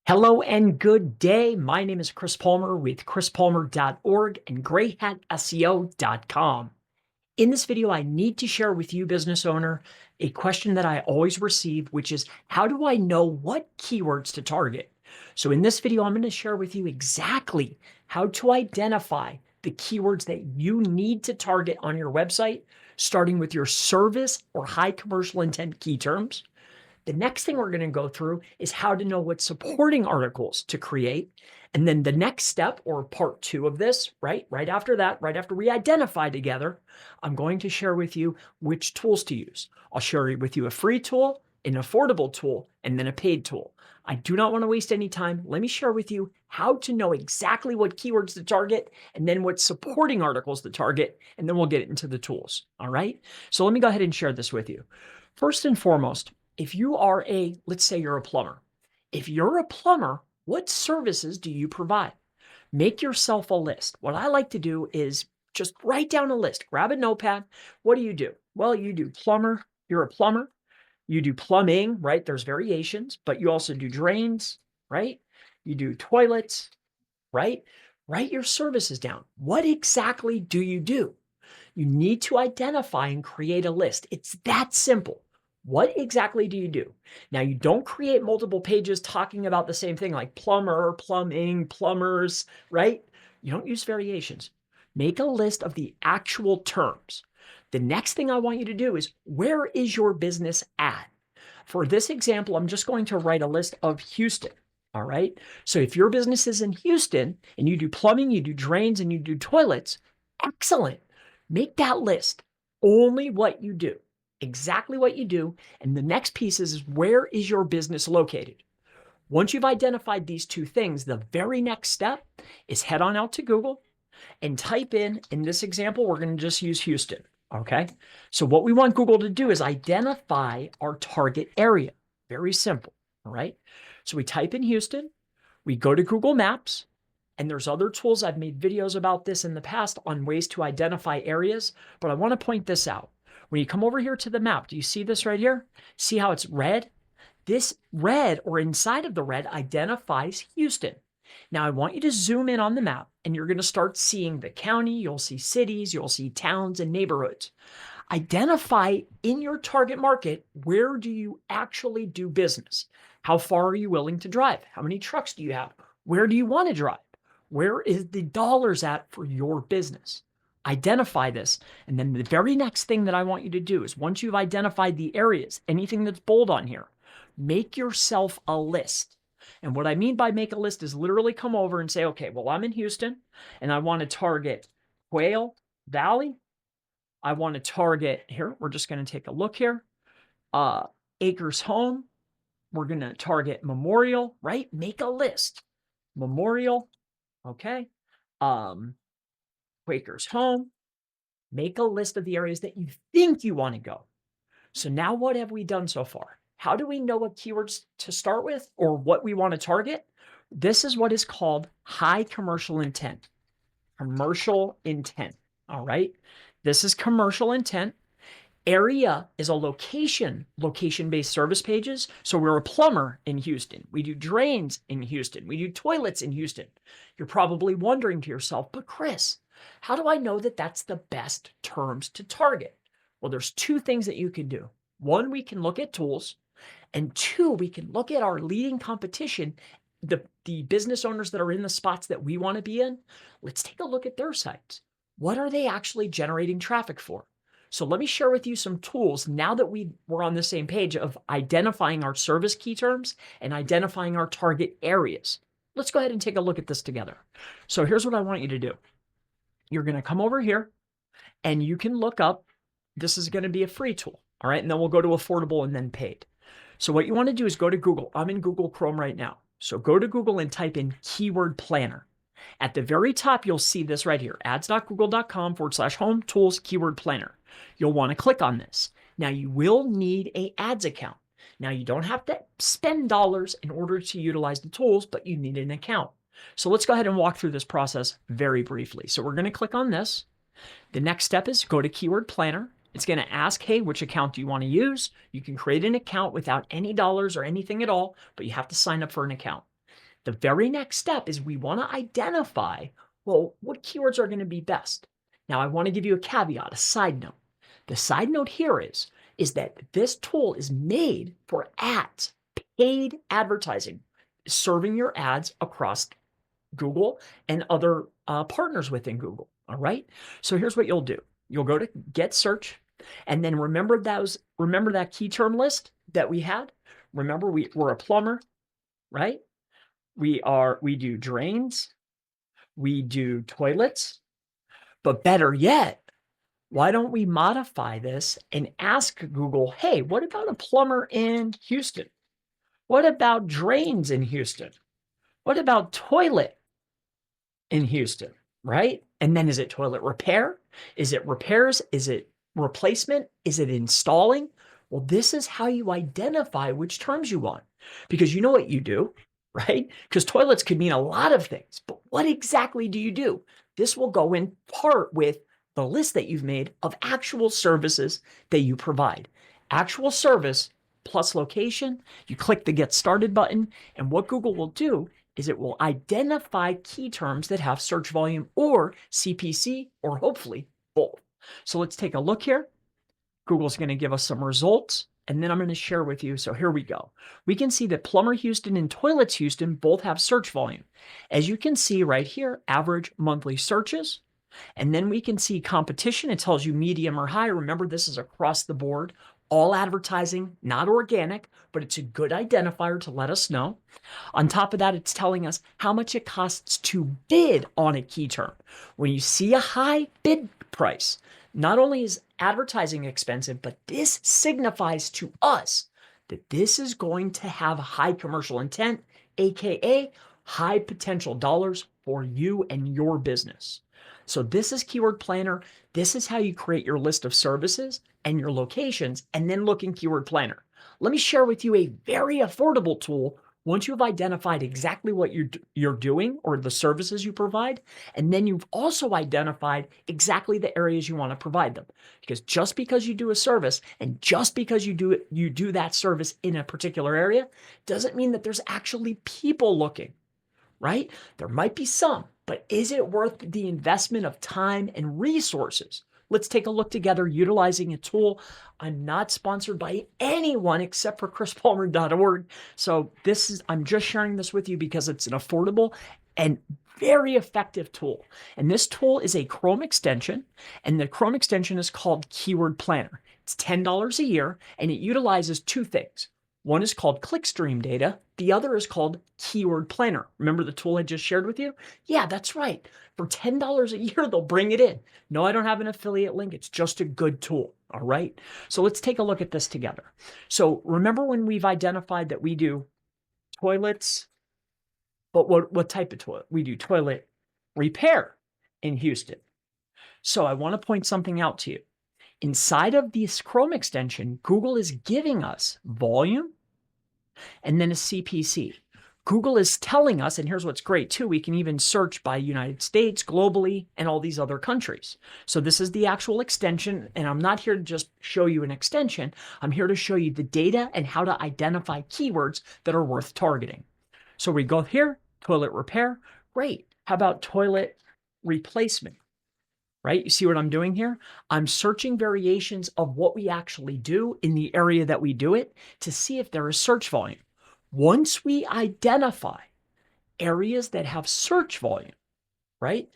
Hello and good day. My name is Chris Palmer with chrispalmer.org and greyhatseo.com. In this video, I need to share with you, business owner, a question that I always receive, which is how do I know what keywords to target? So in this video, I'm going to share with you exactly how to identify the keywords that you need to target on your website, starting with your service or high commercial intent key terms. The next thing we're going to go through is how to know what supporting articles to create. And then the next step, or part two of this, right after that, right after we identify together, I'm going to share with you which tools to use. I'll share with you a free tool, an affordable tool, and then a paid tool. I do not want to waste any time. Let me share with you how to know exactly what keywords to target and then what supporting articles to target, and then we'll get into the tools. All right. So let me go ahead and share this with you. First and foremost, if you are let's say you're a plumber. If you're a plumber, what services do you provide? Make yourself a list. What I like to do is just write down a list, grab a notepad. What do? Well, you do plumber. You're a plumber. You do plumbing, right? There's variations, but you also do drains, right? You do toilets, right? Write your services down. What exactly do? You need to identify and create a list. It's that simple. What exactly do you do? Now, you don't create multiple pages talking about the same thing like plumber, plumbing, plumbers, right? You don't use variations. Make a list of the actual terms. The next thing I want you to do is, where is your business at? For this example, I'm just going to write a list of Houston. All right. So if your business is in Houston and you do plumbing, you do drains, and you do toilets, excellent. Make that list. Only what you do. Exactly what you do. And the next piece is where is your business located? Once you've identified these two things, the very next step is head on out to Google and type in this example, we're going to just use Houston. Okay. So what we want Google to do is identify our target area. Very simple. All right. So we type in Houston, we go to Google Maps, and there's other tools. I've made videos about this in the past on ways to identify areas, but I want to point this out. When you come over here to the map, do you see this right here? See how it's red? This red, or inside of the red, identifies Houston. Now I want you to zoom in on the map, and you're going to start seeing the county. You'll see cities, you'll see towns and neighborhoods. Identify in your target market, where do you actually do business? How far are you willing to drive? How many trucks do you have? Where do you want to drive? Where is the dollars at for your business? Identify this. And then the very next thing that I want you to do is, once you've identified the areas, anything that's bold on here, make yourself a list. And what I mean by make a list is literally come over and say, okay, well, I'm in Houston and I want to target Quail Valley. I want to target here. We're just going to take a look here. Acres Home. We're going to target Memorial, right? Make a list. Memorial. Okay. Quaker's Home. Make a list of the areas that you think you want to go. So now what have we done so far? How do we know what keywords to start with or what we want to target? This is what is called high commercial intent. Commercial intent. All right. This is commercial intent. Area is a location-based service pages. So we're a plumber in Houston. We do drains in Houston. We do toilets in Houston. You're probably wondering to yourself, but Chris, how do I know that that's the best terms to target? Well, there's two things that you can do. One, we can look at tools, and two, we can look at our leading competition, the business owners that are in the spots that we want to be in. Let's take a look at their sites. What are they actually generating traffic for? So let me share with you some tools now that we're on the same page of identifying our service key terms and identifying our target areas. Let's go ahead and take a look at this together. So here's what I want you to do. You're going to come over here and you can look up, this is going to be a free tool. All right. And then we'll go to affordable and then paid. So what you want to do is go to Google. I'm in Google Chrome right now. So go to Google and type in keyword planner. At the very top, you'll see this right here, ads.google.com/home tools keyword planner. You'll want to click on this. Now you will need an ads account. Now you don't have to spend dollars in order to utilize the tools, but you need an account. So let's go ahead and walk through this process very briefly. So we're going to click on this. The next step is go to keyword planner. It's going to ask, hey, which account do you want to use? You can create an account without any dollars or anything at all, but you have to sign up for an account. The very next step is we want to identify, well, what keywords are going to be best. Now, I want to give you a caveat, a side note. The side note here is that this tool is made for ads, paid advertising, serving your ads across Google and other partners within Google. All right. So here's what you'll do. You'll go to get search, and then remember that key term list that we had. Remember, we're a plumber, right? We do drains, we do toilets, but better yet, why don't we modify this and ask Google, hey, what about a plumber in Houston? What about drains in Houston? What about toilet in Houston, right? And then is it toilet repair? Is it repairs? Is it replacement? Is it installing? Well, this is how you identify which terms you want, because you know what you do, right? Because toilets could mean a lot of things, but what exactly do you do? This will go in part with the list that you've made of actual services that you provide. Actual service plus location, you click the Get Started button, and what Google will do is it will identify key terms that have search volume or CPC, or hopefully both. So let's take a look here. Google's going to give us some results, and then I'm going to share with you. So here we go. We can see that Plumber Houston and Toilets Houston both have search volume. As you can see right here, average monthly searches. And then we can see competition. It tells you medium or high. Remember, this is across the board. All advertising, not organic, but it's a good identifier to let us know. On top of that, it's telling us how much it costs to bid on a key term. When you see a high bid price, not only is advertising expensive, but this signifies to us that this is going to have high commercial intent, aka high potential dollars for you and your business. So this is Keyword Planner. This is how you create your list of services and your locations, and then look in Keyword Planner. Let me share with you a very affordable tool once you've identified exactly what you're doing or the services you provide, and then you've also identified exactly the areas you want to provide them. Because just because you do a service and just because you do that service in a particular area doesn't mean that there's actually people looking, right? There might be some, but is it worth the investment of time and resources? Let's take a look together utilizing a tool. I'm not sponsored by anyone except for chrispalmer.org. So I'm just sharing this with you because it's an affordable and very effective tool. And this tool is a Chrome extension, and the Chrome extension is called Keyword Planner. It's $10 a year, and it utilizes two things. One is called Clickstream Data. The other is called Keyword Planner. Remember the tool I just shared with you? Yeah, that's right. For $10 a year, they'll bring it in. No, I don't have an affiliate link. It's just a good tool. All right. So let's take a look at this together. So remember when we've identified that we do toilets, but what type of toilet? We do toilet repair in Houston. So I want to point something out to you. Inside of this Chrome extension, Google is giving us volume and then a CPC. Google is telling us, and here's what's great too, we can even search by United States, globally, and all these other countries. So this is the actual extension, and I'm not here to just show you an extension. I'm here to show you the data and how to identify keywords that are worth targeting. So we go here, toilet repair, great. How about toilet replacement? Right? You see what I'm doing here? I'm searching variations of what we actually do in the area that we do it to see if there is search volume. Once we identify areas that have search volume, right?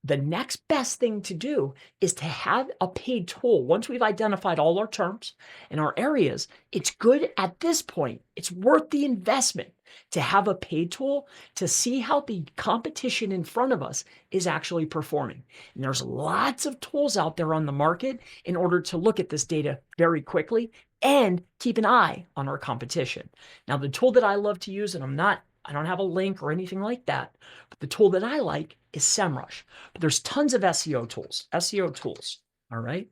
The next best thing to do is to have a paid tool. Once we've identified all our terms and our areas, it's good at this point. It's worth the investment to have a paid tool to see how the competition in front of us is actually performing. And there's lots of tools out there on the market in order to look at this data very quickly and keep an eye on our competition. Now, the tool that I love to use, and I don't have a link or anything like that, but the tool that I like is Semrush. But there's tons of SEO tools, all right?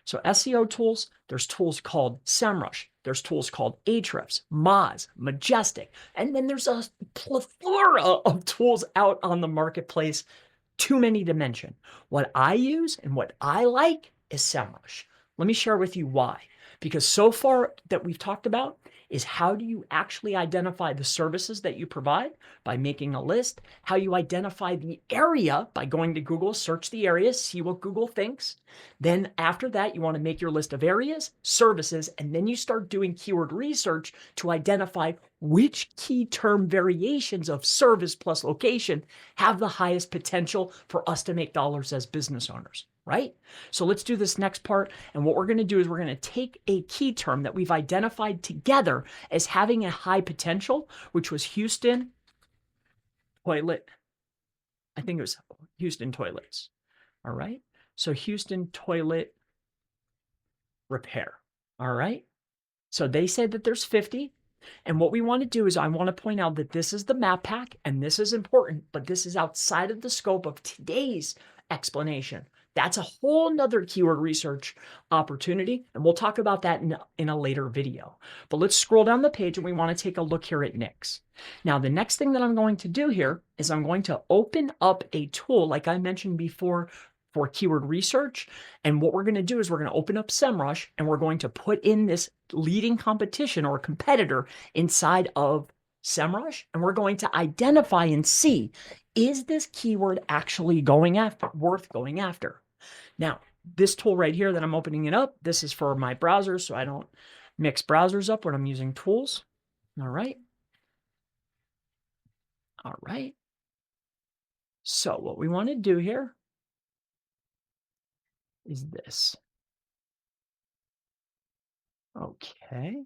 So SEO tools, there's tools called Semrush. There's tools called Ahrefs, Moz, Majestic, and then there's a plethora of tools out on the marketplace, too many to mention. What I use and what I like is Semrush. Let me share with you why. Because so far that we've talked about, is how do you actually identify the services that you provide by making a list, how you identify the area by going to Google, search the area, see what Google thinks. Then after that, you want to make your list of areas, services, and then you start doing keyword research to identify which key term variations of service plus location have the highest potential for us to make dollars as business owners, right? So let's do this next part. And what we're going to do is we're going to take a key term that we've identified together as having a high potential, which was Houston toilet. I think it was Houston toilets. All right. So Houston toilet repair. All right. So they said that there's 50. And what we want to do is I want to point out that this is the map pack, and this is important, but this is outside of the scope of today's explanation. That's a whole nother keyword research opportunity, and we'll talk about that in a later video. But let's scroll down the page, and we want to take a look here at Nix. Now, the next thing that I'm going to do here is I'm going to open up a tool, like I mentioned before, for keyword research. And what we're going to do is we're going to open up Semrush, and we're going to put in this leading competition or competitor inside of Semrush, and we're going to identify and see, is this keyword actually worth going after? Now, this tool right here that I'm opening it up, this is for my browser, so I don't mix browsers up when I'm using tools. All right. All right. So what we want to do here is this. Okay.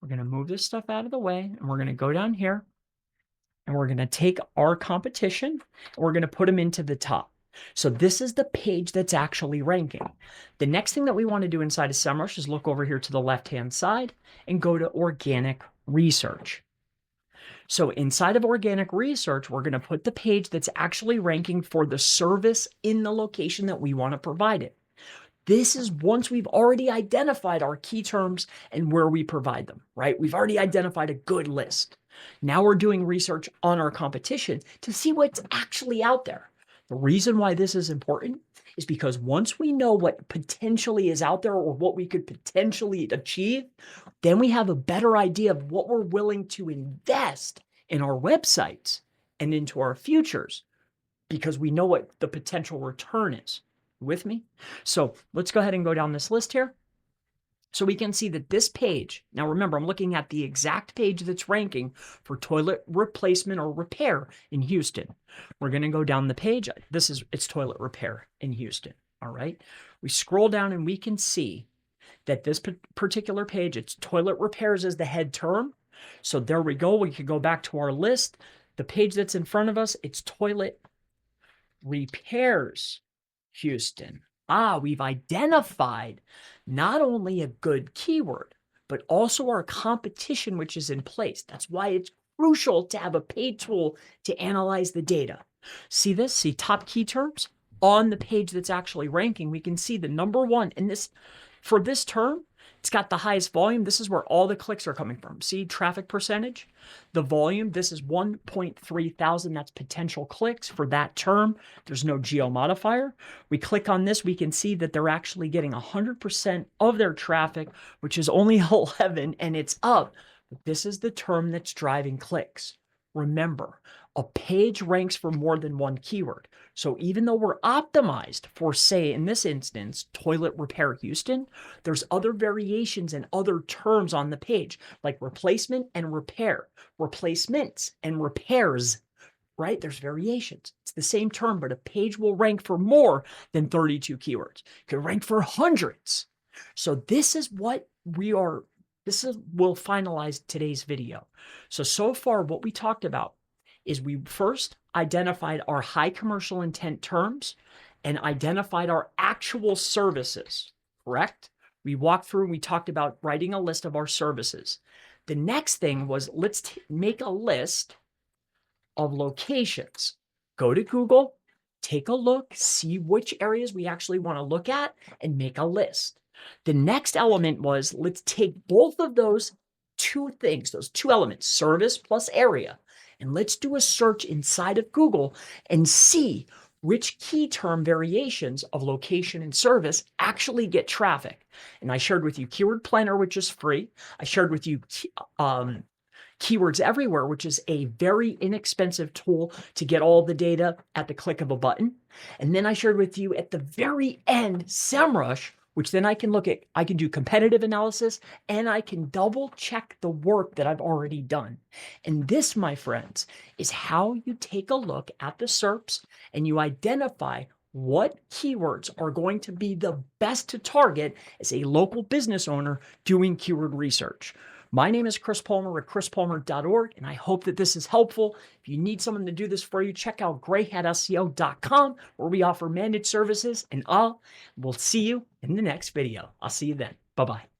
We're going to move this stuff out of the way, and we're going to go down here, and we're going to take our competition, and we're going to put them into the top. So this is the page that's actually ranking. The next thing that we want to do inside of Semrush is look over here to the left-hand side and go to organic research. So inside of organic research, we're going to put the page that's actually ranking for the service in the location that we want to provide it. This is once we've already identified our key terms and where we provide them, right? We've already identified a good list. Now we're doing research on our competition to see what's actually out there. The reason why this is important is because once we know what potentially is out there or what we could potentially achieve, then we have a better idea of what we're willing to invest in our websites and into our futures because we know what the potential return is. With me? So let's go ahead and go down this list here. So we can see that this page, now remember, I'm looking at the exact page that's ranking for toilet replacement or repair in Houston. We're going to go down the page. It's toilet repair in Houston. All right. We scroll down and we can see that this particular page, it's toilet repairs as the head term. So there we go. We could go back to our list. The page that's in front of us, it's toilet repairs Houston. We've identified not only a good keyword, but also our competition, which is in place. That's why it's crucial to have a paid tool to analyze the data. See this? See top key terms on the page that's actually ranking. We can see the number one in this for this term. It's got the highest volume. This is where all the clicks are coming from. See traffic percentage, the volume. This is 1.3 thousand. That's potential clicks for that term. There's no geo modifier. We click on this. We can see that they're actually getting 100% of their traffic, which is only 11, and it's up. But this is the term that's driving clicks. Remember, a page ranks for more than one keyword. So even though we're optimized for, say, in this instance, toilet repair Houston, there's other variations and other terms on the page, like replacement and repair, replacements and repairs, right? There's variations. It's the same term, but a page will rank for more than 32 keywords. It could rank for hundreds. So this is what we'll finalize today's video. So far, what we talked about is we first identified our high commercial intent terms and identified our actual services, correct? We walked through and we talked about writing a list of our services. The next thing was let's make a list of locations. Go to Google, take a look, see which areas we actually want to look at, and make a list. The next element was let's take both of those two things, those two elements, service plus area, and let's do a search inside of Google and see which key term variations of location and service actually get traffic. And I shared with you Keyword Planner, which is free. I shared with you Keywords Everywhere, which is a very inexpensive tool to get all the data at the click of a button. And then I shared with you at the very end, Semrush, which then I can do competitive analysis, and I can double check the work that I've already done. And this, my friends, is how you take a look at the SERPs and you identify what keywords are going to be the best to target as a local business owner doing keyword research. My name is Chris Palmer at chrispalmer.org, and I hope that this is helpful. If you need someone to do this for you, check out grayhatseo.com, where we offer managed services, and we'll see you in the next video. I'll see you then. Bye-bye.